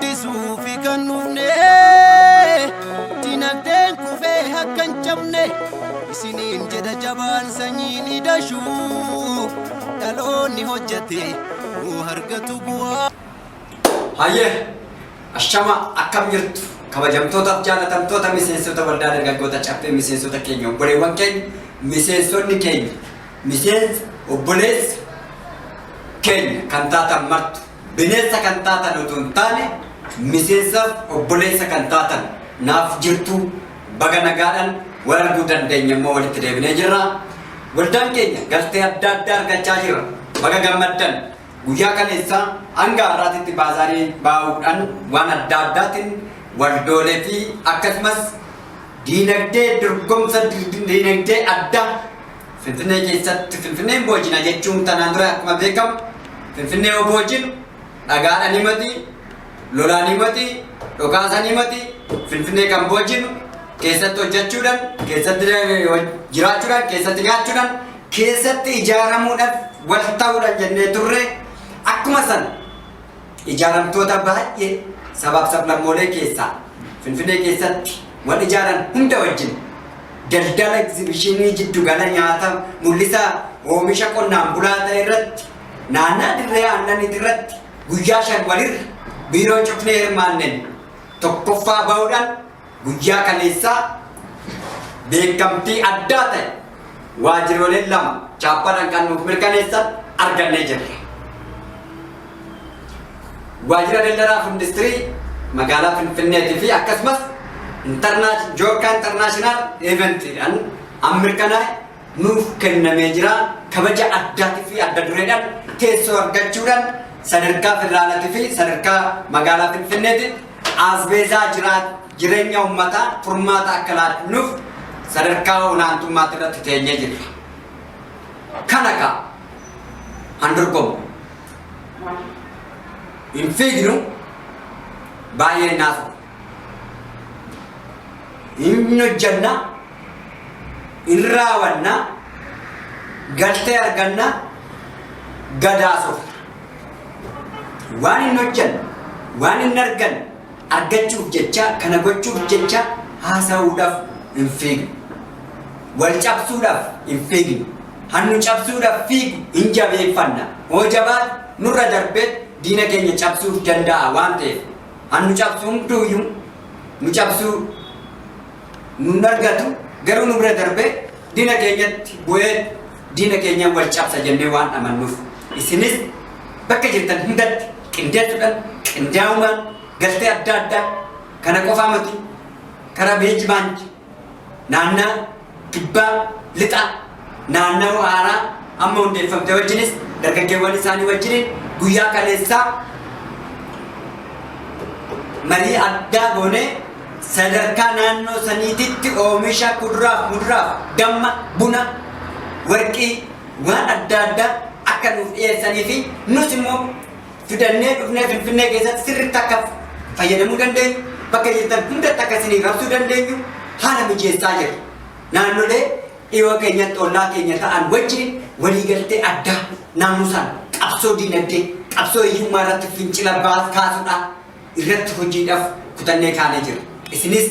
guddisuu fi kan nuufne dinagdeen kufee hakkan cabne isiniin jedha jabaan sanyiin hidhashuu dhaloonni hojjete hargatu bu'aa. Hayyee ashama akkam jirtu kabajamtootaaf jaalatamtoota miseensota waldaa dargaggoota caffee miseensota keenya obboleewwan keenya miseensonni keenya miseensa obboleessa keenya kan taatan martu bineensa kan taatan utuu hin taane miseensaaf obboleessa kan taatan naaf jirtu baga nagaadhaan wal arguu dandeenya immoo walitti deebinee jirra. Waldaan keenya galtee adda addaa argachaa jira. Baga gammaddan guyyaa kaleessaa hanga har'aatitti baazaarii baa'uudhaan waan adda addaatiin waldoolee fi akkasumas diinagdee dorgomsa diinagdee addaa Finfinnee keessatti Finfinneen boojina jechuun tanaan dura akkuma beekamu Finfinnee yoo boojinu dhagaadhaan himati, lolaan himati, dhokaasan himati, Finfinnee kan boojinu keessatti hojjechuudhaan, keessatti jiraachuudhaan, keessatti nyaachuudhaan, keessatti ijaaramuudhaan wal ta'uudhaan jennee turre akkuma san ijaaramtoota baay'ee sabaaf sablammoolee keessaa Finfinnee keessatti wal ijaaran hunda wajjin daldala egzibishinii jiddugala nyaata mul'isa oomisha qonnaan bulaa ta'e irratti naannaa dirree aannanii irratti guyyaa 5 walirra biiroo cufnee hirmaanneen tokkoffaa ba'uudhaan guyyaa kaleessaa beekamtii addaa ta'e waajjiroleen 2 chaappaadhaan kan nuuf mirkaneessan argannee jirra. Waajjira daldalaa fi industirii magaalaa Finfinneetii fi akkasumas Joorkaa International Eventidhaan mirkanaa'e nuuf kennamee jira. Kabaja addaatii fi adda dureedhaan teessoo argachuudhaan sadarkaa federaalaatii fi sadarkaa magaalaa Finfinneetiin asbeezaa jireenya uummataa furmaata akka laannuuf sadarkaa olaantummaatti irratti teenyee jirra. Kana handorgomu hin fiignu baay'ee naafu hin hojjanna hin raawwanna galtee arganna gadaasuuf waan hin hojjanne waan hin arganne argachuuf jecha kana gochuuf jecha haasa'uudhaaf hin fiignu wal cabsuudhaaf hin fiignu hannu cabsuudhaaf fiigu hin jabeeffanna hoo jabaat nurra darbee diina keenya cabsuuf danda'a waan ta'eef hannu cabsuu hunduuyyuu nu cabsuu nun argatu garuu nu bira darbee diina keenyatti bu'ee diina keenya wal cabsa jennee waan amannuuf isinis bakka jirtan hundatti qindeessuudhaan qindaa'umaan galtee adda addaa kana qofaa miti karaa beejjibaan naannaa kibbaa lixaa naannoo haaraa amma hundeeffamte wajjinis dargaggeewwan isaanii wajjiniin guyyaa kaleessaa marii addaa goonee sadarkaa naannoo saniititti oomisha kuduraaf muduraaf damma buna warqii waan adda addaa akka nuuf dhiyeessanii fi nus immoo fidannee dhufnee Finfinnee keessatti sirriitti akka fayyadamuu dandeenyu bakka jirtan hundatti akka isinii raabsuu dandeenyu haala mijeessaa jira. Naannolee dhiyoo keenyatti ollaa keenya ta'an wajjin waliigaltee addaa naamusaan qabsoo diinagdee qabsoo hiyyummaa irratti fincila kaasuudhaan irratti hojiidhaaf kutannee kaanee jira. Isinis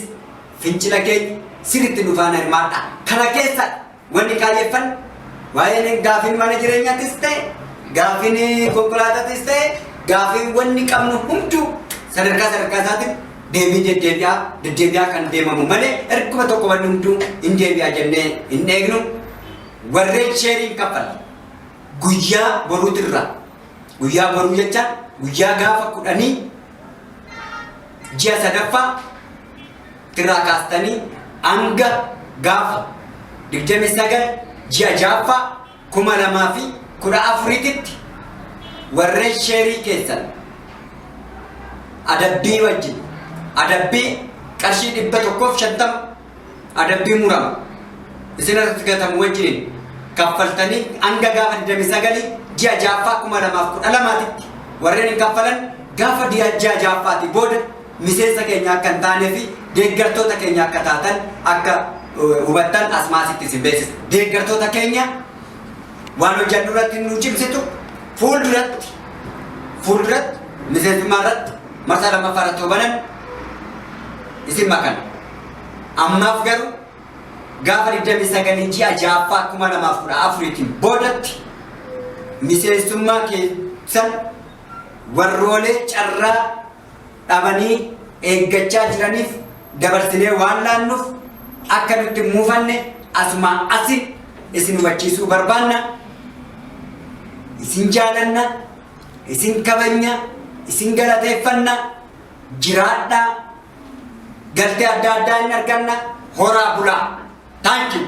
fincila keenya sirriitti nu faana hirmaadha. Kana keessa wanni kaayyeffan waa'een gaafiin mana jireenyaattis ta'e gaafiin konkolaataatis ta'e gaafiin wanni qabnu hunduu sadarkaa isaatiin deebii deddeebi'aa kan deemamu malee erguma tokko wanni hunduu hin deebi'aa jennee hin eegnu. Warreen sheeriin kaffalan guyyaa boruutirraa guyyaa boruu jechaan guyyaa gaafa 10 ji'a sadaffaa tirraa kaastanii hanga gaafa 29 ji'a jaaffaa 2014tti warreen sheerii keessan adabbii wajjin adabbii qarshii 150 adabbii murama isin irratti gatamu wajjin kaffaltanii hanga gaafa 29 ji'a jaaffaa 2012tti warreen hin kaffalan gaafa ji'a jaaffaati booda miseensa keenya akka hin taanee fi deeggartoota keenya akka taatan akka hubattan asmaasitti isin beeksisa. Deeggartoota keenya waan hojjannu irratti nu cimsitu fuulduratti miseensummaa irratti marsaa lammaffaa irratti banan isin makan ammaaf garuu gaafa 29 ji'a jaaffaa 2014tiin boodatti miseensummaa keessan warroolee carraa dhabanii eeggachaa jiraniif dabarsinee waan laannuuf akka nutti muufanne asumaa asi isin hubachiisuu barbaanna. Isin jaalanna, isin kabanya, isin galateeffanna, jiraadhaa, galtee adda addaa hin arganna, horaa bulaa. Thank you.